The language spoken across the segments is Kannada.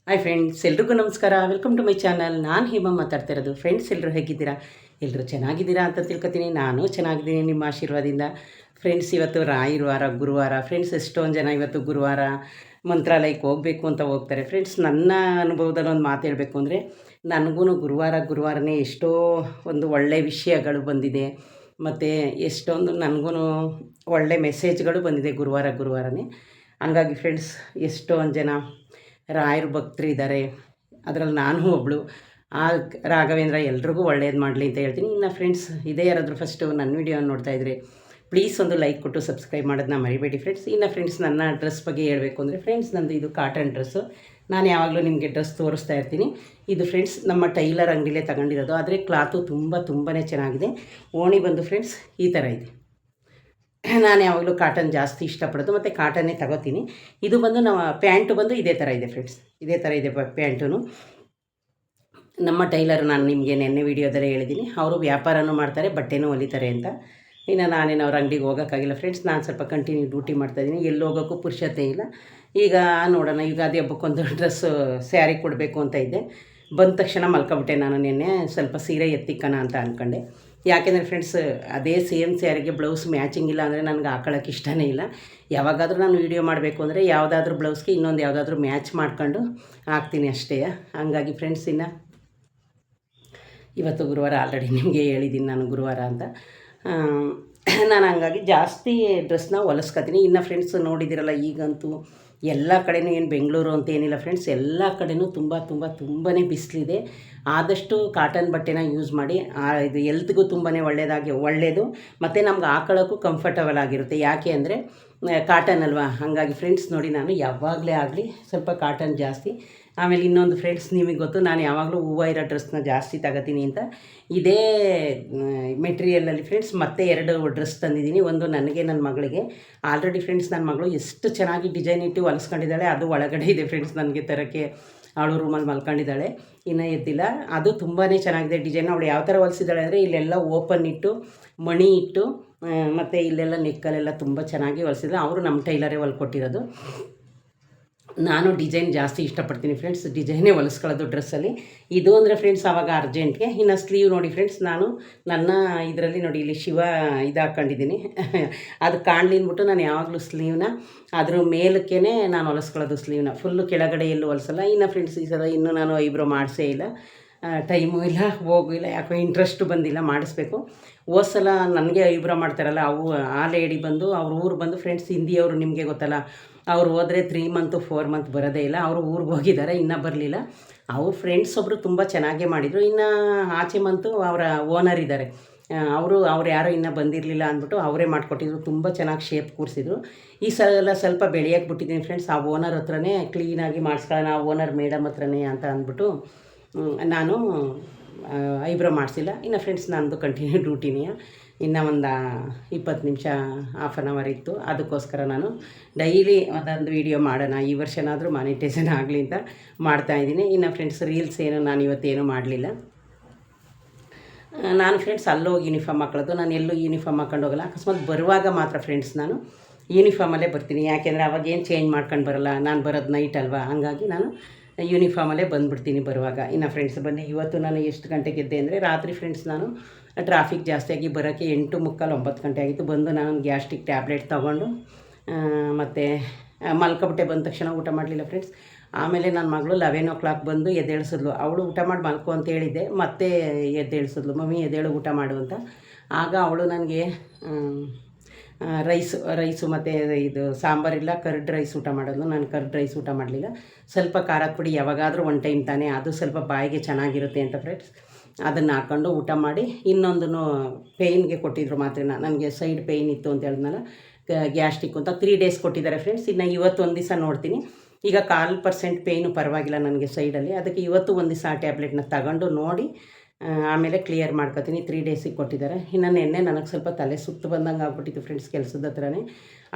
ಹಾಯ್ ಫ್ರೆಂಡ್ಸ್, ಎಲ್ರಿಗೂ ನಮಸ್ಕಾರ. Welcome to my channel. ನಾನು ಹೇಮ ಮಾತಾಡ್ತಾ ಇರೋದು. ಫ್ರೆಂಡ್ಸ್, ಎಲ್ಲರೂ ಹೇಗಿದ್ದೀರಾ? ಎಲ್ಲರೂ ಚೆನ್ನಾಗಿದ್ದೀರಾ ಅಂತ ತಿಳ್ಕೊತೀನಿ. ನಾನು ಚೆನ್ನಾಗಿದ್ದೀನಿ ನಿಮ್ಮ ಆಶೀರ್ವಾದದಿಂದ. ಫ್ರೆಂಡ್ಸ್, ಇವತ್ತು ರಾಯರ ವಾರ, ಗುರುವಾರ. ಫ್ರೆಂಡ್ಸ್, ಎಷ್ಟೊಂದು ಜನ ಇವತ್ತು ಗುರುವಾರ ಮಂತ್ರಾಲಯಕ್ಕೆ ಹೋಗಬೇಕು ಅಂತ ಹೋಗ್ತಾರೆ. ಫ್ರೆಂಡ್ಸ್, ನನ್ನ ಅನುಭವದಲ್ಲಿ ಒಂದು ಮಾತು ಹೇಳಬೇಕು ಅಂದರೆ, ನನಗೂ ಗುರುವಾರನೇ ಎಷ್ಟೋ ಒಂದು ಒಳ್ಳೆಯ ವಿಷಯಗಳು ಬಂದಿದೆ. ಮತ್ತು ಎಷ್ಟೊಂದು ನನಗೂ ಒಳ್ಳೆ ಮೆಸೇಜ್ಗಳು ಬಂದಿದೆ ಗುರುವಾರನೇ. ಹಂಗಾಗಿ ಫ್ರೆಂಡ್ಸ್, ಎಷ್ಟೊಂದು ಜನ ರಾಯರ ಭಕ್ತರಿದ್ದಾರೆ. ಅದರಲ್ಲಿ ನಾನು ಒಬ್ಬಳು. ಆ ರಾಘವೇಂದ್ರ ಎಲ್ರಿಗೂ ಒಳ್ಳೇದು ಮಾಡಲಿ ಅಂತ ಹೇಳ್ತೀನಿ. ಇನ್ನು ಫ್ರೆಂಡ್ಸ್, ಇದೇ ಯಾರಾದರೂ ಫಸ್ಟು ನನ್ನ ವೀಡಿಯೋನ ನೋಡ್ತಾಯಿದ್ರೆ ಪ್ಲೀಸ್ ಒಂದು ಲೈಕ್ ಕೊಟ್ಟು ಸಬ್ಸ್ಕ್ರೈಬ್ ಮಾಡೋದನ್ನ ಮರಿಬೇಡಿ ಫ್ರೆಂಡ್ಸ್. ಇನ್ನು ಫ್ರೆಂಡ್ಸ್, ನನ್ನ ಡ್ರೆಸ್ ಬಗ್ಗೆ ಹೇಳಬೇಕು ಅಂದರೆ ಫ್ರೆಂಡ್ಸ್, ನಂದು ಇದು ಕಾಟನ್ ಡ್ರೆಸ್ಸು. ನಾನು ಯಾವಾಗಲೂ ನಿಮಗೆ ಡ್ರೆಸ್ ತೋರಿಸ್ತಾ ಇರ್ತೀನಿ. ಇದು ಫ್ರೆಂಡ್ಸ್ ನಮ್ಮ ಟೈಲರ್ ಅಂಗಡಿಲೇ ತಗೊಂಡಿರೋದು. ಆದರೆ ಕ್ಲಾತು ತುಂಬಾ ಚೆನ್ನಾಗಿದೆ. ಓಣಿ ಬಂದು ಫ್ರೆಂಡ್ಸ್ ಈ ಥರ ಇದೆ. ನಾನು ಯಾವಾಗಲೂ ಕಾಟನ್ ಜಾಸ್ತಿ ಇಷ್ಟಪಡೋದು ಮತ್ತು ಕಾಟನ್ನೇ ತಗೋತೀನಿ. ಇದು ಬಂದು ನಮ್ಮ ಪ್ಯಾಂಟು ಬಂದು ಇದೇ ಥರ ಇದೆ ಫ್ರೆಂಡ್ಸ್. ಇದೇ ಥರ ಇದೆ ಪ್ಯಾಂಟು. ನಮ್ಮ ಟೈಲರ್, ನಾನು ನಿಮಗೆ ನೆನ್ನೆ ವೀಡಿಯೋದಲ್ಲೇ ಹೇಳಿದ್ದೀನಿ, ಅವರು ವ್ಯಾಪಾರನೂ ಮಾಡ್ತಾರೆ, ಬಟ್ಟೆನೂ ಹೊಲಿತಾರೆ ಅಂತ. ಇನ್ನು ನಾನೇನು ಅವ್ರ ಅಂಗಡಿಗೆ ಹೋಗೋಕ್ಕಾಗಿಲ್ಲ ಫ್ರೆಂಡ್ಸ್. ನಾನು ಸ್ವಲ್ಪ ಕಂಟಿನ್ಯೂ ಡ್ಯೂಟಿ ಮಾಡ್ತಾಯಿದ್ದೀನಿ. ಎಲ್ಲಿ ಹೋಗೋಕ್ಕೂ ಪುರುಷತೆ ಇಲ್ಲ. ಈಗ ನೋಡೋಣ, ಯುಗಾದಿ ಹಬ್ಬಕ್ಕೊಂದು ಡ್ರೆಸ್ಸು ಸ್ಯಾರಿ ಕೊಡಬೇಕು ಅಂತ ಇದ್ದೆ. ಬಂದ ತಕ್ಷಣ ಮಲ್ಕೊಬಿಟ್ಟೆ ನಾನು. ನೆನ್ನೆ ಸ್ವಲ್ಪ ಸೀರೆ ಎತ್ತಿಕ್ಕಣ ಅಂತ ಅಂದ್ಕೊಂಡೆ. ಯಾಕೆಂದರೆ ಫ್ರೆಂಡ್ಸ್, ಅದೇ ಸೇಮ್ ಸ್ಯಾರಿಗೆ ಬ್ಲೌಸ್ ಮ್ಯಾಚಿಂಗ್ ಇಲ್ಲ ಅಂದರೆ ನನಗೆ ಹಾಕೊಳ್ಳೋಕೆ ಇಷ್ಟನೇ ಇಲ್ಲ. ಯಾವಾಗಾದರೂ ನಾನು ವೀಡಿಯೋ ಮಾಡಬೇಕು ಅಂದರೆ ಯಾವುದಾದ್ರೂ ಬ್ಲೌಸ್ಗೆ ಇನ್ನೊಂದು ಯಾವುದಾದ್ರೂ ಮ್ಯಾಚ್ ಮಾಡ್ಕೊಂಡು ಹಾಕ್ತೀನಿ ಅಷ್ಟೇ. ಹಂಗಾಗಿ ಫ್ರೆಂಡ್ಸ್, ಇನ್ನು ಇವತ್ತು ಗುರುವಾರ, ಆಲ್ರೆಡಿ ನಿಮಗೆ ಹೇಳಿದ್ದೀನಿ ನಾನು ಗುರುವಾರ ಅಂತ. ನಾನು ಹಂಗಾಗಿ ಜಾಸ್ತಿ ಡ್ರೆಸ್ನ ಹೊಲಿಸ್ಕೊತೀನಿ. ಇನ್ನು ಫ್ರೆಂಡ್ಸ್, ನೋಡಿದ್ದೀರಲ್ಲ, ಈಗಂತೂ ಎಲ್ಲ ಕಡೆಯೂ, ಏನು ಬೆಂಗಳೂರು ಅಂತ ಏನಿಲ್ಲ ಫ್ರೆಂಡ್ಸ್, ಎಲ್ಲ ಕಡೆಯೂ ತುಂಬಾ ಬಿಸಿಲಿದೆ. ಆದಷ್ಟು ಕಾಟನ್ ಬಟ್ಟೆನ ಯೂಸ್ ಮಾಡಿ. ಇದು ಎಲ್ತ್ಗೂ ತುಂಬಾ ಒಳ್ಳೆಯದು ಮತ್ತು ನಮ್ಗೆ ಹಾಕೊಳ್ಳೋಕ್ಕೂ ಕಂಫರ್ಟಬಲ್ ಆಗಿರುತ್ತೆ. ಯಾಕೆ ಅಂದರೆ ಕಾಟನ್ ಅಲ್ವಾ. ಹಾಗಾಗಿ ಫ್ರೆಂಡ್ಸ್, ನೋಡಿ, ನಾನು ಯಾವಾಗಲೇ ಆಗಲಿ ಸ್ವಲ್ಪ ಕಾಟನ್ ಜಾಸ್ತಿ. ಆಮೇಲೆ ಇನ್ನೊಂದು ಫ್ರೆಂಡ್ಸ್, ನಿಮಗೆ ಗೊತ್ತು, ನಾನು ಯಾವಾಗಲೂ ಹೂವು ಇರೋ ಡ್ರೆಸ್ನ ಜಾಸ್ತಿ ತಗೋತೀನಿ ಅಂತ. ಇದೇ ಮೆಟೀರಿಯಲಲ್ಲಿ ಫ್ರೆಂಡ್ಸ್ ಮತ್ತೆ 2 ಡ್ರೆಸ್ ತಂದಿದ್ದೀನಿ. ಒಂದು ನನಗೆ, ನನ್ನ ಮಗಳಿಗೆ. ಆಲ್ರೆಡಿ ಫ್ರೆಂಡ್ಸ್, ನನ್ನ ಮಗಳು ಎಷ್ಟು ಚೆನ್ನಾಗಿ ಡಿಸೈನ್ ಇಟ್ಟು ಹೊಲಿಸ್ಕೊಂಡಿದ್ದಾಳೆ. ಅದು ಒಳಗಡೆ ಇದೆ ಫ್ರೆಂಡ್ಸ್, ನನಗೆ ತರೋಕ್ಕೆ. ಅವಳು ರೂಮಲ್ಲಿ ಮಲ್ಕೊಂಡಿದ್ದಾಳೆ, ಇನ್ನೂ ಎದ್ದಿಲ್ಲ. ಅದು ತುಂಬಾ ಚೆನ್ನಾಗಿದೆ ಡಿಸೈನ್. ಅವಳು ಯಾವ ಥರ ಹೊಲಿಸಿದ್ದಾಳೆ ಅಂದರೆ, ಇಲ್ಲೆಲ್ಲ ಓಪನ್ ಇಟ್ಟು ಮಣಿ ಇಟ್ಟು ಮತ್ತು ಇಲ್ಲೆಲ್ಲ ನೆಕ್ಕಲೆಲ್ಲ ತುಂಬ ಚೆನ್ನಾಗಿ ಹೊಲಿಸಿದ್ರು. ಅವರು ನಮ್ಮ ಟೈಲರೇ ಹೊಲ್ಕೊಟ್ಟಿರೋದು. ನಾನು ಡಿಸೈನ್ ಜಾಸ್ತಿ ಇಷ್ಟಪಡ್ತೀನಿ ಫ್ರೆಂಡ್ಸ್. ಡಿಸೈನೇ ಹೊಲಿಸ್ಕೊಳ್ಳೋದು ಡ್ರೆಸ್ಸಲ್ಲಿ. ಇದು ಅಂದರೆ ಫ್ರೆಂಡ್ಸ್ ಆವಾಗ ಅರ್ಜೆಂಟ್ಗೆ. ಇನ್ನು ಸ್ಲೀವ್ ನೋಡಿ ಫ್ರೆಂಡ್ಸ್, ನಾನು ನನ್ನ ಇದರಲ್ಲಿ ನೋಡಿ, ಇಲ್ಲಿ ಶಿವ ಇದು ಹಾಕ್ಕೊಂಡಿದ್ದೀನಿ. ಅದು ಕಾಣಲಿ ಅಂದ್ಬಿಟ್ಟು ನಾನು ಯಾವಾಗಲೂ ಸ್ಲೀವ್ನ ಅದ್ರ ಮೇಲಕ್ಕೇ ನಾನು ಹೊಲಿಸ್ಕೊಳ್ಳೋದು ಸ್ಲೀವ್ನ. ಫುಲ್ಲು ಕೆಳಗಡೆ ಎಲ್ಲೂ ಹೊಲಿಸಲ್ಲ. ಇನ್ನು ಫ್ರೆಂಡ್ಸ್, ಈ ಸಲ ಇನ್ನೂ ನಾನು ಐಬ್ರೋ ಮಾಡಿಸೇ ಇಲ್ಲ. ಟೈಮು ಇಲ್ಲ, ಹೋಗಿಲ್ಲ, ಯಾಕೋ ಇಂಟ್ರೆಸ್ಟು ಬಂದಿಲ್ಲ, ಮಾಡಿಸ್ಬೇಕು. ಹೋದ ಸಲ ನನಗೆ ಐಬ್ರೋ ಮಾಡ್ತಾರಲ್ಲ, ಆ ಲೇಡಿ ಬಂದು, ಅವ್ರ ಊರು ಬಂದು ಫ್ರೆಂಡ್ಸ್, ಹಿಂದಿಯವರು, ನಿಮಗೆ ಗೊತ್ತಲ್ಲ, ಅವ್ರು ಹೋದರೆ 3 ಮಂತ್ 4 ಮಂತ್ ಬರೋದೇ ಇಲ್ಲ. ಅವರು ಊರಿಗೆ ಹೋಗಿದ್ದಾರೆ, ಇನ್ನೂ ಬರಲಿಲ್ಲ. ಅವ್ರ ಫ್ರೆಂಡ್ಸ್ ಒಬ್ಬರು ತುಂಬ ಚೆನ್ನಾಗೇ ಮಾಡಿದರು. ಇನ್ನು ಆಚೆ ಮಂತು ಅವರ ಓನರ್ ಇದ್ದಾರೆ, ಅವರು ಯಾರೋ ಇನ್ನೂ ಬಂದಿರಲಿಲ್ಲ ಅಂದ್ಬಿಟ್ಟು ಅವರೇ ಮಾಡಿಕೊಟ್ಟಿದ್ರು. ತುಂಬ ಚೆನ್ನಾಗಿ ಶೇಪ್ ಕೂರಿಸಿದ್ರು. ಈ ಸಲ ಎಲ್ಲ ಸ್ವಲ್ಪ ಬೆಳೆಯೋಕ್ಕೆ ಬಿಟ್ಟಿದ್ದೀನಿ ಫ್ರೆಂಡ್ಸ್. ಆ ಓನರ್ ಹತ್ರನೇ ಕ್ಲೀನಾಗಿ ಮಾಡಿಸ್ಕೊಳ್ಳೋಣ, ಆ ಓನರ್ ಮೇಡಮ್ ಹತ್ರನೇ ಅಂತ ಅಂದ್ಬಿಟ್ಟು ನಾನು ಐಬ್ರೋ ಮಾಡಿಸಿಲ್ಲ. ಇನ್ನು ಫ್ರೆಂಡ್ಸ್, ನನ್ನದು ಕಂಟಿನ್ಯೂ ಡ್ಯೂಟಿನೇ. ಇನ್ನು ಒಂದು 20 ನಿಮಿಷ, ಹಾಫ್ ಆನ್ ಅವರ್ ಇತ್ತು. ಅದಕ್ಕೋಸ್ಕರ ನಾನು ಡೈಲಿ ಒಂದೊಂದು ವೀಡಿಯೋ ಮಾಡೋಣ, ಈ ವರ್ಷನಾದರೂ ಮಾನಿಟೈಸೇಷನ್ ಆಗಲಿ ಅಂತ ಮಾಡ್ತಾಯಿದ್ದೀನಿ. ಇನ್ನು ಫ್ರೆಂಡ್ಸ್, ರೀಲ್ಸ್ ಏನು ನಾನು ಇವತ್ತೇನು ಮಾಡಲಿಲ್ಲ. ನಾನು ಫ್ರೆಂಡ್ಸ್ ಅಲ್ಲೋಗಿ ಯೂನಿಫಾರ್ಮ್ ಹಾಕೊಳ್ಳೋದು. ನಾನು ಎಲ್ಲೂ ಯೂನಿಫಾರ್ಮ್ ಹಾಕೊಂಡು ಹೋಗಲ್ಲ. ಅಕಸ್ಮಾತ್ ಬರುವಾಗ ಮಾತ್ರ ಫ್ರೆಂಡ್ಸ್ ನಾನು ಯೂನಿಫಾರ್ಮಲ್ಲೇ ಬರ್ತೀನಿ. ಯಾಕೆಂದರೆ ಅವಾಗೇನು ಚೇಂಜ್ ಮಾಡ್ಕೊಂಡು ಬರೋಲ್ಲ. ನಾನು ಬರೋದು ನೈಟ್ ಅಲ್ವಾ. ಹಾಗಾಗಿ ನಾನು ಯೂನಿಫಾರ್ಮಲ್ಲೇ ಬಂದುಬಿಡ್ತೀನಿ ಬರುವಾಗ. ಇನ್ನು ಫ್ರೆಂಡ್ಸ್, ಬನ್ನಿ, ಇವತ್ತು ನಾನು ಎಷ್ಟು ಗಂಟೆಗೆ ಎದ್ದೆ ಅಂದರೆ, ರಾತ್ರಿ ಫ್ರೆಂಡ್ಸ್, ನಾನು ಟ್ರಾಫಿಕ್ ಜಾಸ್ತಿಯಾಗಿ ಬರೋಕ್ಕೆ 8:45 9 ಗಂಟೆ ಆಗಿತ್ತು. ಬಂದು ನಾನು ಗ್ಯಾಸ್ಟ್ರಿಕ್ ಟ್ಯಾಬ್ಲೆಟ್ ತೊಗೊಂಡು ಮತ್ತು ಮಲ್ಕೊಬಿಟ್ಟೆ. ಬಂದ ತಕ್ಷಣ ಊಟ ಮಾಡಲಿಲ್ಲ ಫ್ರೆಂಡ್ಸ್. ಆಮೇಲೆ ನನ್ನ ಮಗಳು 11 o'clock ಬಂದು ಎದ್ದೇಳಿಸಿದ್ಲು. ಅವಳು ಊಟ ಮಾಡಿ ಮಲ್ಕೊ ಅಂತ ಹೇಳಿದ್ದೆ, ಮತ್ತೆ ಎದ್ದೇಳಿಸಿದ್ಲು, ಮಮ್ಮಿ ಎದ್ದೇಳು ಊಟ ಮಾಡು ಅಂತ. ಆಗ ಅವಳು ನನಗೆ ರೈಸು ಮತ್ತು ಇದು ಸಾಂಬಾರಿಲ್ಲ, ಕರ್ಡ್ ರೈಸ್ ಊಟ ಮಾಡೋದು. ನಾನು ಕರ್ಡ್ ರೈಸ್ ಊಟ ಮಾಡಲಿಲ್ಲ. ಸ್ವಲ್ಪ ಖಾರದ ಪುಡಿ ಯಾವಾಗಾದರೂ 1 ಟೈಮ್ ತಾನೇ, ಅದು ಸ್ವಲ್ಪ ಬಾಯಿಗೆ ಚೆನ್ನಾಗಿರುತ್ತೆ ಅಂತ ಫ್ರೆಂಡ್ಸ್ ಅದನ್ನು ಹಾಕ್ಕೊಂಡು ಊಟ ಮಾಡಿ, ಇನ್ನೊಂದನ್ನು ಪೇಯ್ನ್ಗೆ ಕೊಟ್ಟಿದ್ರು ಮಾತ್ರೆನ. ನನಗೆ ಸೈಡ್ ಪೇಯ್ನ್ ಇತ್ತು ಅಂತ ಹೇಳಿದ್ನಲ್ಲ, ಗ್ಯಾಸ್ಟ್ರಿಕ್ ಅಂತ 3 days ಕೊಟ್ಟಿದ್ದಾರೆ ಫ್ರೆಂಡ್ಸ್. ಇನ್ನು ಇವತ್ತು ಒಂದು ದಿವಸ ನೋಡ್ತೀನಿ. ಈಗ 1/4% ಪೇಯ್ನು ಪರವಾಗಿಲ್ಲ ನನಗೆ ಸೈಡಲ್ಲಿ. ಅದಕ್ಕೆ ಇವತ್ತು ಒಂದು ದಿವಸ ಆ ಟ್ಯಾಬ್ಲೆಟ್ನ ತಗೊಂಡು ನೋಡಿ ಆಮೇಲೆ ಕ್ಲಿಯರ್ ಮಾಡ್ಕೊತೀನಿ. 3 ಡೇಸಿಗೆ ಕೊಟ್ಟಿದ್ದಾರೆ. ಇನ್ನು ನೆನ್ನೆ ನನಗೆ ಸ್ವಲ್ಪ ತಲೆ ಸುತ್ತು ಬಂದಂಗೆ ಆಗ್ಬಿಟ್ಟಿತ್ತು ಫ್ರೆಂಡ್ಸ್, ಕೆಲಸದ ಹತ್ರನೇ.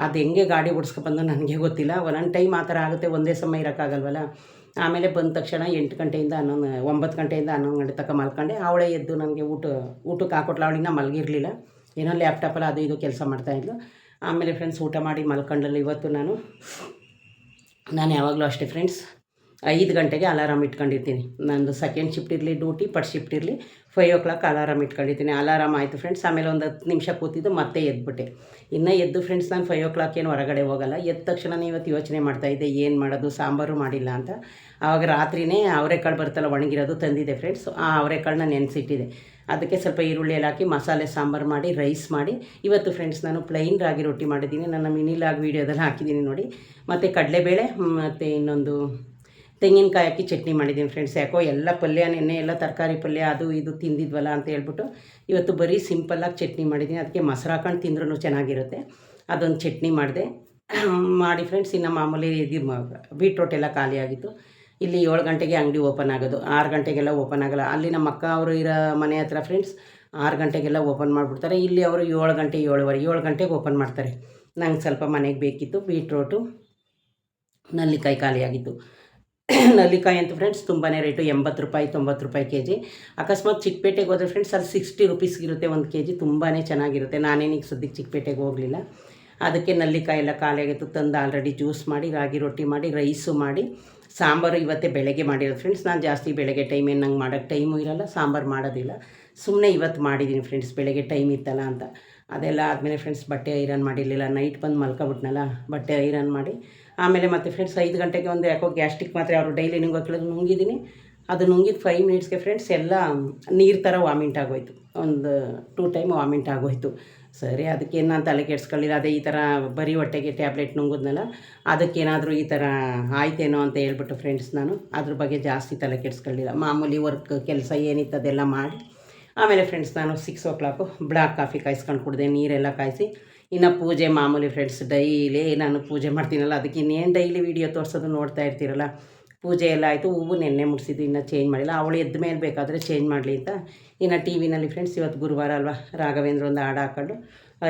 ಅದು ಹೆಂಗೆ ಗಾಡಿ ಓಡಿಸ್ಕೊಬಂದು ನನಗೆ ಗೊತ್ತಿಲ್ಲ. ಒಂದೊಂದು ಟೈಮ್ ಆ ಥರ ಆಗುತ್ತೆ, ಒಂದೇ ಸಮಯ ಇರೋಕ್ಕಾಗಲ್ವಲ್ಲ. ಆಮೇಲೆ ಬಂದ ತಕ್ಷಣ 8 ಗಂಟೆಯಿಂದ 9 ಗಂಟೆಯಿಂದ 11 ಗಂಟೆ ತನಕ ಮಲ್ಕೊಂಡೆ. ಅವಳೇ ಎದ್ದು ನನಗೆ ಊಟಕ್ಕೆ ಹಾಕೊಟ್ಲು. ಅವಳಿನ್ನ ಮಲಗಿರಲಿಲ್ಲ, ಏನೋ ಲ್ಯಾಪ್ಟಾಪಲ್ಲಿ ಅದು ಇದು ಕೆಲಸ ಮಾಡ್ತಾಯಿದ್ಲು. ಆಮೇಲೆ ಫ್ರೆಂಡ್ಸ್ ಊಟ ಮಾಡಿ ಮಲ್ಕೊಂಡಲ್ಲಿ ಇವತ್ತು ನಾನು ಯಾವಾಗಲೂ ಅಷ್ಟೇ ಫ್ರೆಂಡ್ಸ್, 5 ಗಂಟೆಗೆ ಅಲಾರಾಮ್ ಇಟ್ಕೊಂಡಿರ್ತೀನಿ. ನಂದು ಸೆಕೆಂಡ್ ಶಿಫ್ಟ್ ಇರಲಿ ಡ್ಯೂಟಿ, ಫಸ್ಟ್ ಶಿಫ್ಟ್ ಇರಲಿ 5 o'clock ಅಲಾರಾಮ್ ಇಟ್ಕೊಂಡಿರ್ತೀನಿ. ಅಲಾರಾಮ್ ಆಯಿತು ಫ್ರೆಂಡ್ಸ್. ಆಮೇಲೆ ಒಂದು 10 ನಿಮಿಷ ಕೂತಿದ್ದು ಮತ್ತೆ ಎದ್ಬಿಟ್ಟೆ. ಇನ್ನು ಎದ್ದು ಫ್ರೆಂಡ್ಸ್ ನಾನು 5 o'clock ಏನು ಹೊರಗಡೆ ಹೋಗಲ್ಲ. ಎದ್ದ ತಕ್ಷಣ ಇವತ್ತು ಯೋಚನೆ ಮಾಡ್ತಾಯಿದ್ದೆ ಏನು ಮಾಡೋದು, ಸಾಂಬಾರು ಮಾಡಿಲ್ಲ ಅಂತ. ಆವಾಗ ರಾತ್ರಿಯೇ ಅವರೆಕಾಳು ಬರುತ್ತಲ್ಲ ಒಣಗಿರೋದು ತಂದಿದ್ದೆ ಫ್ರೆಂಡ್ಸ್. ಆ ಅವರೆಕಾಳನ್ನ ನೆನೆಸಿಟ್ಟಿದ್ದೆ. ಅದಕ್ಕೆ ಸ್ವಲ್ಪ ಈರುಳ್ಳಿ ಎಲ್ಲ ಹಾಕಿ ಮಸಾಲೆ ಸಾಂಬಾರು ಮಾಡಿ ರೈಸ್ ಮಾಡಿ ಇವತ್ತು ಫ್ರೆಂಡ್ಸ್ ನಾನು ಪ್ಲೈನ್ ರಾಗಿ ರೊಟ್ಟಿ ಮಾಡಿದ್ದೀನಿ. ನನ್ನ ಮಿನಿ ಲಾಗ್ ವೀಡಿಯೋದಲ್ಲಿ ಹಾಕಿದ್ದೀನಿ ನೋಡಿ. ಮತ್ತು ಕಡಲೆಬೇಳೆ ಮತ್ತು ಇನ್ನೊಂದು ತೆಂಗಿನಕಾಯಿ ಹಾಕಿ ಚಟ್ನಿ ಮಾಡಿದ್ದೀನಿ ಫ್ರೆಂಡ್ಸ್. ಯಾಕೋ ಎಲ್ಲ ಪಲ್ಯ ನೆನ್ನೆ ಎಲ್ಲ ತರಕಾರಿ ಪಲ್ಯ ಅದು ಇದು ತಿಂದಿದ್ವಲ್ಲ ಅಂತ ಹೇಳ್ಬಿಟ್ಟು ಇವತ್ತು ಬರೀ ಸಿಂಪಲ್ಲಾಗಿ ಚಟ್ನಿ ಮಾಡಿದ್ದೀನಿ. ಅದಕ್ಕೆ ಮೊಸರು ಹಾಕೊಂಡು ತಿಂದ್ರೂ ಚೆನ್ನಾಗಿರುತ್ತೆ. ಅದೊಂದು ಚಟ್ನಿ ಮಾಡಿದೆ ಮಾಡಿ ಫ್ರೆಂಡ್ಸ್. ಇನ್ನು ಮಾಮೂಲಿ ಇದು ಬೀಟ್ರೋಟ್ ಎಲ್ಲ ಖಾಲಿಯಾಗಿತ್ತು. ಇಲ್ಲಿ 7 ಗಂಟೆಗೆ ಅಂಗಡಿ ಓಪನ್ ಆಗೋದು, 6 ಗಂಟೆಗೆಲ್ಲ ಓಪನ್ ಆಗೋಲ್ಲ. ಅಲ್ಲಿ ನಮ್ಮ ಅಕ್ಕ ಅವರು ಇರೋ ಮನೆ ಹತ್ರ ಫ್ರೆಂಡ್ಸ್ 6 ಗಂಟೆಗೆಲ್ಲ ಓಪನ್ ಮಾಡಿಬಿಡ್ತಾರೆ. ಇಲ್ಲಿ ಅವರು 7 ಗಂಟೆ 7 ಗಂಟೆಗೆ ಓಪನ್ ಮಾಡ್ತಾರೆ. ನಂಗೆ ಸ್ವಲ್ಪ ಮನೆಗೆ ಬೇಕಿತ್ತು. ಬೀಟ್ರೋಟು, ನಲ್ಲಿಕಾಯಿ ಖಾಲಿಯಾಗಿತ್ತು. ನಲ್ಲಿಕಾಯಿ ಅಂತ ಫ್ರೆಂಡ್ಸ್ ತುಂಬಾ ರೇಟು, 80 ರೂಪಾಯಿ 90 ರೂಪಾಯಿ ಕೆಜಿ. ಅಕಸ್ಮಾತ್ ಚಿಕ್ಕಪೇಟೆಗೆ ಹೋದರೆ ಫ್ರೆಂಡ್ಸ್ ಅಲ್ಲಿ 60 ರೂಪೀಸ್ಗಿರುತ್ತೆ 1 ಕೆಜಿ. ತುಂಬಾ ಚೆನ್ನಾಗಿರುತ್ತೆ. ನಾನೇನೀಗ ಸದ್ಯಕ್ಕೆ ಚಿಕ್ಕಪೇಟೆಗೆ ಹೋಗಲಿಲ್ಲ. ಅದಕ್ಕೆ ನಲ್ಲಿಕಾಯಿ ಎಲ್ಲ ಖಾಲಿಯಾಗಿತ್ತು. ತಂದು ಆಲ್ರೆಡಿ ಜ್ಯೂಸ್ ಮಾಡಿ ರಾಗಿ ರೊಟ್ಟಿ ಮಾಡಿ ರೈಸು ಮಾಡಿ ಸಾಂಬಾರು ಇವತ್ತೇ ಬೆಳಗ್ಗೆ ಮಾಡಿರೋದು ಫ್ರೆಂಡ್ಸ್. ನಾನು ಜಾಸ್ತಿ ಬೆಳಗ್ಗೆ ಟೈಮ್ ಏನು ನಂಗೆ ಮಾಡೋಕ್ಕೆ ಟೈಮು ಇರೋಲ್ಲ, ಸಾಂಬಾರು ಮಾಡೋದಿಲ್ಲ. ಸುಮ್ಮನೆ ಇವತ್ತು ಮಾಡಿದ್ದೀನಿ ಫ್ರೆಂಡ್ಸ್, ಬೆಳಗ್ಗೆ ಟೈಮ್ ಇತ್ತಲ್ಲ ಅಂತ. ಅದೆಲ್ಲ ಆದಮೇಲೆ ಫ್ರೆಂಡ್ಸ್ ಬಟ್ಟೆ ಐರನ್ ಮಾಡಿರಲಿಲ್ಲ. ನೈಟ್ ಬಂದು ಮಲ್ಕೊಬಿಟ್ನಲ್ಲ, ಬಟ್ಟೆ ಐರನ್ ಮಾಡಿ ಆಮೇಲೆ ಮತ್ತೆ ಫ್ರೆಂಡ್ಸ್ 5 ಗಂಟೆಗೆ ಒಂದು ಯಾಕೋ ಗ್ಯಾಸ್ಟ್ರಿಕ್ ಮಾತ್ರೆ ಅವರು ಡೈಲಿ ನುಂಗೋಕ್ಕಿಲ್ಲ ನುಂಗಿದ್ದೀನಿ. ಅದು ನುಂಗಿದ್ದು 5 ಮಿನಿಟ್ಸ್ಗೆ ಫ್ರೆಂಡ್ಸ್ ಎಲ್ಲ ನೀರು ಥರ ವಾಮಿಂಟ್ ಆಗೋಯ್ತು. ಒಂದು 2 ಟೈಮ್ ವಾಮಿಂಟ್ ಆಗೋಯ್ತು. ಸರಿ, ಅದಕ್ಕೇನು ನಾನು ತಲೆ ಕೆಡಿಸ್ಕೊಳ್ಳಿಲ್ಲ. ಅದೇ ಈ ಥರ ಬರೀ ಹೊಟ್ಟೆಗೆ ಟ್ಯಾಬ್ಲೆಟ್ ನುಂಗಿದ್ನಲ್ಲ, ಅದಕ್ಕೇನಾದರೂ ಈ ಥರ ಆಯ್ತೇನೋ ಅಂತ ಹೇಳ್ಬಿಟ್ಟು ಫ್ರೆಂಡ್ಸ್ ನಾನು ಅದ್ರ ಬಗ್ಗೆ ಜಾಸ್ತಿ ತಲೆ ಕೆಡಿಸ್ಕೊಳ್ಳಿಲ್ಲ. ಮಾಮೂಲಿ ವರ್ಕ್ ಕೆಲಸ ಏನಿತ್ತು ಅದೆಲ್ಲ ಮಾಡಿ ಆಮೇಲೆ ಫ್ರೆಂಡ್ಸ್ ನಾನು 6 o'clock ಬ್ಲ್ಯಾಕ್ ಕಾಫಿ ಕಾಯಿಸ್ಕೊಂಡು ಕುಡಿದೆ, ನೀರೆಲ್ಲ ಕಾಯಿಸಿ. ಇನ್ನು ಪೂಜೆ ಮಾಮೂಲಿ ಫ್ರೆಂಡ್ಸ್, ಡೈಲಿ ನಾನು ಪೂಜೆ ಮಾಡ್ತೀನಲ್ಲ, ಅದಕ್ಕೆ ಇನ್ನೇನು ಡೈಲಿ ವೀಡಿಯೋ ತೋರಿಸೋದು ನೋಡ್ತಾ ಇರ್ತೀರಲ್ಲ. ಪೂಜೆ ಎಲ್ಲ ಆಯಿತು. ಹೂವು ನೆನ್ನೆ ಮುಡಿಸಿದ್ದು, ಇನ್ನೂ ಚೇಂಜ್ ಮಾಡಿಲ್ಲ. ಅವಳು ಎದ್ದ ಮೇಲೆ ಬೇಕಾದರೆ ಚೇಂಜ್ ಮಾಡಲಿ ಅಂತ. ಇನ್ನು ಟಿ ವಿನಲ್ಲಿ ಫ್ರೆಂಡ್ಸ್ ಇವತ್ತು ಗುರುವಾರ ಅಲ್ವಾ, ರಾಘವೇಂದ್ರ ಒಂದು ಹಾಡು ಹಾಕ್ಕೊಂಡು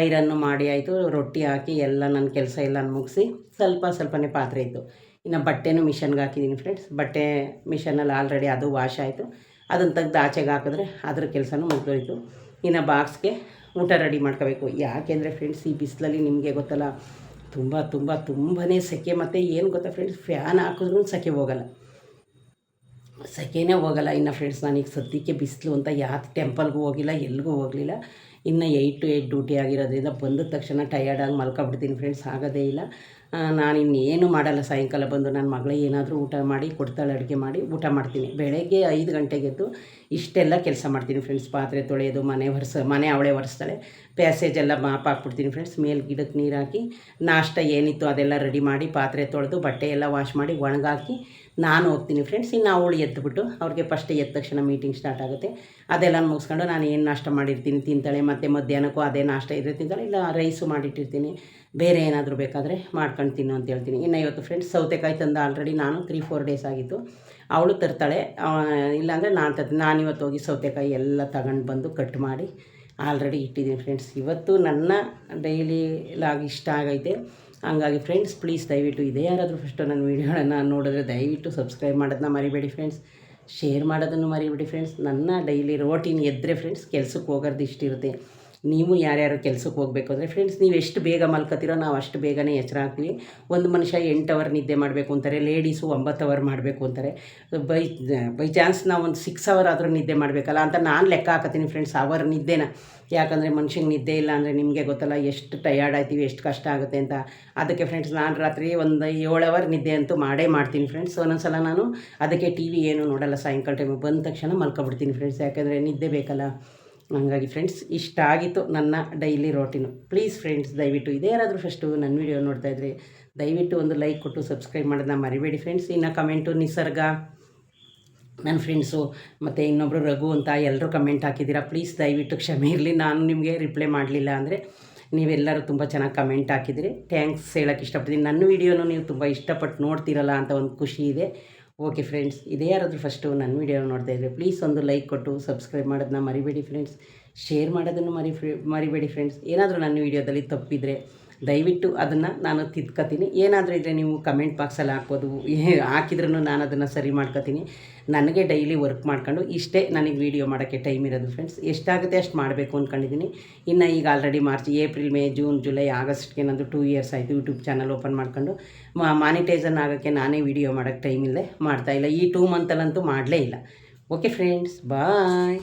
ಐರನ್ನು ಮಾಡಿ ಆಯಿತು. ರೊಟ್ಟಿ ಹಾಕಿ ಎಲ್ಲ ನನ್ನ ಕೆಲಸ ಎಲ್ಲ ಮುಗಿಸಿ ಸ್ವಲ್ಪನೇ ಪಾತ್ರೆ ಇತ್ತು. ಇನ್ನು ಬಟ್ಟೆನೂ ಮಿಷನ್ಗೆ ಹಾಕಿದ್ದೀನಿ ಫ್ರೆಂಡ್ಸ್. ಬಟ್ಟೆ ಮಿಷನಲ್ಲಿ ಆಲ್ರೆಡಿ ಅದು ವಾಶ್ ಆಯಿತು. ಅದನ್ನು ತೆಗ್ದು ಆಚೆಗೆ ಹಾಕಿದ್ರೆ ಅದ್ರ ಕೆಲಸನೂ ಮುಗಿದೋಯ್ತು. ಇನ್ನು ಬಾಕ್ಸ್ಗೆ ಊಟ ರೆಡಿ ಮಾಡ್ಕೋಬೇಕು. ಯಾಕೆಂದರೆ ಫ್ರೆಂಡ್ಸ್ ಈ ಬಿಸಿಲಲ್ಲಿ ನಿಮಗೆ ಗೊತ್ತಲ್ಲ, ತುಂಬಾ ಸೆಕೆ. ಮತ್ತು ಏನು ಗೊತ್ತಾ ಫ್ರೆಂಡ್ಸ್, ಫ್ಯಾನ್ ಹಾಕಿದ್ರೂ ಸೆಕೆ ಹೋಗಲ್ಲ, ಸೆಕೆನೇ ಹೋಗಲ್ಲ. ಇನ್ನು ಫ್ರೆಂಡ್ಸ್ ನಾನೀಗ ಸದ್ಯಕ್ಕೆ ಬಿಸಿಲು ಅಂತ ಯಾವ ಟೆಂಪಲ್ಗೂ ಹೋಗಿಲ್ಲ, ಎಲ್ಲಿಗೂ ಹೋಗಲಿಲ್ಲ. ಇನ್ನು 8 to 8 ಡ್ಯೂಟಿ ಆಗಿರೋದ್ರಿಂದ ಬಂದ ತಕ್ಷಣ ಟಯರ್ಡಾಗಿ ಮಲ್ಕೊಬಿಡ್ತೀನಿ ಫ್ರೆಂಡ್ಸ್, ಆಗೋದೇ ಇಲ್ಲ. ನಾನು ಇನ್ನೇನು ಮಾಡಲ್ಲ. ಸಾಯಂಕಾಲ ಬಂದು ನನ್ನ ಮಗಳೇ ಏನಾದರೂ ಊಟ ಮಾಡಿ ಕೊಡ್ತಾಳೆ, ಅಡುಗೆ ಮಾಡಿ ಊಟ ಮಾಡ್ತೀನಿ. ಬೆಳಗ್ಗೆ 5 ಗಂಟೆಗೆದ್ದು ಇಷ್ಟೆಲ್ಲ ಕೆಲಸ ಮಾಡ್ತೀನಿ ಫ್ರೆಂಡ್ಸ್. ಪಾತ್ರೆ ತೊಳೆಯೋದು, ಮನೆ ಅವಳೇ ಒರೆಸ್ತಾಳೆ. ಪ್ಯಾಸೇಜ್ ಎಲ್ಲ ಮಾಪ್ ಹಾಕ್ಬಿಡ್ತೀನಿ ಫ್ರೆಂಡ್ಸ್. ಮೇಲೆ ಗಿಡಕ್ಕೆ ನೀರು ಹಾಕಿ ನಾಷ್ಟ ಏನಿತ್ತು ಅದೆಲ್ಲ ರೆಡಿ ಮಾಡಿ, ಪಾತ್ರೆ ತೊಳೆದು ಬಟ್ಟೆ ಎಲ್ಲ ವಾಶ್ ಮಾಡಿ ಒಣಗಾಕಿ ನಾನು ಹೋಗ್ತೀನಿ ಫ್ರೆಂಡ್ಸ್. ಇನ್ನು ಅವಳು ಎದ್ದುಬಿಟ್ಟು ಅವ್ರಿಗೆ ಫಸ್ಟ್ ಎದ್ದ ತಕ್ಷಣ ಮೀಟಿಂಗ್ ಸ್ಟಾರ್ಟ್ ಆಗುತ್ತೆ. ಅದೆಲ್ಲ ಮುಗಿಸ್ಕೊಂಡು ನಾನು ಏನು ನಾಷ್ಟ ಮಾಡಿರ್ತೀನಿ ತಿಂತಾಳೆ. ಮತ್ತು ಮಧ್ಯಾಹ್ನಕ್ಕೂ ಅದೇ ನಾಷ್ಟ ಇದ್ರೆ ತಿಂತಾಳೆ, ಇಲ್ಲ ರೈಸು ಮಾಡಿಟ್ಟಿರ್ತೀನಿ. ಬೇರೆ ಏನಾದರೂ ಬೇಕಾದರೆ ಮಾಡ್ಕೊಂಡು ತಿನ್ನು ಅಂತ ಹೇಳ್ತೀನಿ. ಇನ್ನು ಇವತ್ತು ಫ್ರೆಂಡ್ಸ್ ಸೌತೆಕಾಯಿ ತಂದು ಆಲ್ರೆಡಿ ನಾನು 3-4 ಡೇಸ್ ಆಗಿತ್ತು. ಅವಳು ತರ್ತಾಳೆ, ಇಲ್ಲಾಂದರೆ ನಾನು ತರ್ತೀನಿ. ನಾನಿವತ್ತು ಹೋಗಿ ಸೌತೆಕಾಯಿ ಎಲ್ಲ ತಗೊಂಡು ಬಂದು ಕಟ್ ಮಾಡಿ ಆಲ್ರೆಡಿ ಇಟ್ಟಿದ್ದೀನಿ ಫ್ರೆಂಡ್ಸ್. ಇವತ್ತು ನನ್ನ ಡೈಲಿ ಲಾಗ್ ಇಷ್ಟ ಆಗೈತೆ. ಹಂಗಾಗಿ ಫ್ರೆಂಡ್ಸ್ ಪ್ಲೀಸ್ ದಯವಿಟ್ಟು ಇದೇ ಯಾರಾದರೂ ಫಸ್ಟು ನನ್ನ ವೀಡಿಯೋಗಳನ್ನು ನೋಡಿದ್ರೆ ದಯವಿಟ್ಟು ಸಬ್ಸ್ಕ್ರೈಬ್ ಮಾಡೋದನ್ನ ಮರಿಬೇಡಿ ಫ್ರೆಂಡ್ಸ್. ಶೇರ್ ಮಾಡೋದನ್ನು ಮರಿಬೇಡಿ ಫ್ರೆಂಡ್ಸ್. ನನ್ನ ಡೈಲಿ ರೋಟೀನ್ ಎದ್ದರೆ ಫ್ರೆಂಡ್ಸ್ ಕೆಲ್ಸಕ್ಕೆ ಹೋಗೋದು ಇಷ್ಟಿರುತ್ತೆ. ನೀವು ಯಾರ್ಯಾರು ಕೆಲ್ಸಕ್ಕೆ ಹೋಗಬೇಕು ಅಂದರೆ ಫ್ರೆಂಡ್ಸ್, ನೀವು ಎಷ್ಟು ಬೇಗ ಮಲ್ಕೋತೀರೋ ನಾವು ಅಷ್ಟು ಬೇಗನೆ ಎಚ್ಚರ ಆಗ್ತೀವಿ. ಒಂದು ಮನುಷ್ಯ 8 ಅವರ್ ನಿದ್ದೆ ಮಾಡಬೇಕು ಅಂತಾರೆ, ಲೇಡೀಸು 9 ಅವರ್ ಮಾಡಬೇಕು ಅಂತಾರೆ. ಬೈ ಚಾನ್ಸ್ ನಾವು ಒಂದು 6 ಅವರ್ ಆದರೂ ನಿದ್ದೆ ಮಾಡಬೇಕಲ್ಲ ಅಂತ ನಾನು ಲೆಕ್ಕ ಹಾಕತ್ತೀನಿ ಫ್ರೆಂಡ್ಸ್, ಅವರ್ ನಿದ್ದೆನ. ಯಾಕಂದರೆ ಮನುಷ್ಯಂಗೆ ನಿದ್ದೆ ಇಲ್ಲ ಅಂದರೆ ನಿಮಗೆ ಗೊತ್ತಲ್ಲ ಎಷ್ಟು ಟಯರ್ಡ್ ಆಯ್ತೀವಿ, ಎಷ್ಟು ಕಷ್ಟ ಆಗುತ್ತೆ ಅಂತ. ಅದಕ್ಕೆ ಫ್ರೆಂಡ್ಸ್ ನಾನು ರಾತ್ರಿ ಒಂದು 7 ಅವರ್ ನಿದ್ದೆ ಅಂತೂ ಮಾಡ್ತೀನಿ ಫ್ರೆಂಡ್ಸ್. ಒಂದೊಂದು ಸಲ ನಾನು ಅದಕ್ಕೆ ಟಿ ವಿ ಏನು ನೋಡಲ್ಲ, ಸಾಯಂಕಾಲ ಟೈಮಿಗೆ ಬಂದ ತಕ್ಷಣ ಮಲ್ಕೊಬಿಡ್ತೀನಿ ಫ್ರೆಂಡ್ಸ್, ಯಾಕೆಂದರೆ ನಿದ್ದೆ ಬೇಕಲ್ಲ. ಹಾಗಾಗಿ ಫ್ರೆಂಡ್ಸ್ ಇಷ್ಟ ಆಗಿತ್ತು ನನ್ನ ಡೈಲಿ ರೋಟೀನು. ಪ್ಲೀಸ್ ಫ್ರೆಂಡ್ಸ್ ದಯವಿಟ್ಟು ಇದೇ ಯಾರಾದರೂ ಫಸ್ಟು ನನ್ನ ವೀಡಿಯೋ ನೋಡ್ತಾಯಿದ್ರೆ ದಯವಿಟ್ಟು ಒಂದು ಲೈಕ್ ಕೊಟ್ಟು ಸಬ್ಸ್ಕ್ರೈಬ್ ಮಾಡೋದನ್ನ ಮರಿಬೇಡಿ ಫ್ರೆಂಡ್ಸ್. ಇನ್ನು ಕಮೆಂಟು ನಿಸರ್ಗ, ನನ್ನ ಫ್ರೆಂಡ್ಸು ಮತ್ತು ಇನ್ನೊಬ್ಬರು ರಘು ಅಂತ ಎಲ್ಲರೂ ಕಮೆಂಟ್ ಹಾಕಿದ್ದೀರಾ. ಪ್ಲೀಸ್ ದಯವಿಟ್ಟು ಕ್ಷಮೆ ಇರಲಿ, ನಾನು ನಿಮಗೆ ರಿಪ್ಲೈ ಮಾಡಲಿಲ್ಲ ಅಂದರೆ. ನೀವೆಲ್ಲರೂ ತುಂಬ ಚೆನ್ನಾಗಿ ಕಮೆಂಟ್ ಹಾಕಿದ್ದೀರಿ, ಥ್ಯಾಂಕ್ಸ್ ಹೇಳೋಕ್ಕೆ ಇಷ್ಟಪಡ್ತೀನಿ. ನನ್ನ ವೀಡಿಯೋನು ನೀವು ತುಂಬ ಇಷ್ಟಪಟ್ಟು ನೋಡ್ತೀರಲ್ಲ ಅಂತ ಒಂದು ಖುಷಿ ಇದೆ. ಓಕೆ ಫ್ರೆಂಡ್ಸ್, ಇದೇ ಯಾರಾದರೂ ಫಸ್ಟು ನನ್ನ ವೀಡಿಯೋ ನೋಡ್ತಾಯಿದ್ರೆ ಪ್ಲೀಸ್ ಒಂದು ಲೈಕ್ ಕೊಟ್ಟು ಸಬ್ಸ್ಕ್ರೈಬ್ ಮಾಡೋದನ್ನ ಮರಿಬೇಡಿ ಫ್ರೆಂಡ್ಸ್. ಶೇರ್ ಮಾಡೋದನ್ನು ಮರಿಬೇಡಿ ಫ್ರೆಂಡ್ಸ್. ಏನಾದರೂ ನನ್ನ ವೀಡಿಯೋದಲ್ಲಿ ತಪ್ಪಿದರೆ ದಯವಿಟ್ಟು ಅದನ್ನು ನಾನು ತಿದ್ಕೋತೀನಿ. ಏನಾದರೂ ಇದ್ದರೆ ನೀವು ಕಮೆಂಟ್ ಬಾಕ್ಸಲ್ಲಿ ಹಾಕ್ಬೋದು, ಹಾಕಿದ್ರೂ ನಾನು ಅದನ್ನು ಸರಿ ಮಾಡ್ಕೋತೀನಿ. ನನಗೆ ಡೈಲಿ ವರ್ಕ್ ಮಾಡ್ಕೊಂಡು ಇಷ್ಟೇ ನನಗೆ ವೀಡಿಯೋ ಮಾಡೋಕ್ಕೆ ಟೈಮ್ ಇರೋದು ಫ್ರೆಂಡ್ಸ್. ಎಷ್ಟಾಗುತ್ತೆ ಅಷ್ಟು ಮಾಡಬೇಕು ಅಂದ್ಕೊಂಡಿದ್ದೀನಿ. ಇನ್ನು ಈಗ already March, April, May, June, July, ಆಗಸ್ಟ್ಗೆ ನಂದು 2 ಇಯರ್ಸ್ ಆಯಿತು ಯೂಟ್ಯೂಬ್ ಚಾನಲ್ ಓಪನ್ ಮಾಡ್ಕೊಂಡು. ಮಾನಿಟೈಸನ್ ಆಗೋಕ್ಕೆ ನಾನೇ ವೀಡಿಯೋ ಮಾಡೋಕ್ಕೆ ಟೈಮ್ ಇಲ್ಲದೆ ಮಾಡ್ತಾಯಿಲ್ಲ. ಈ 2 ಮಂತಲ್ಲಂತೂ ಮಾಡಲೇ ಇಲ್ಲ. ಓಕೆ ಫ್ರೆಂಡ್ಸ್, ಬಾಯ್.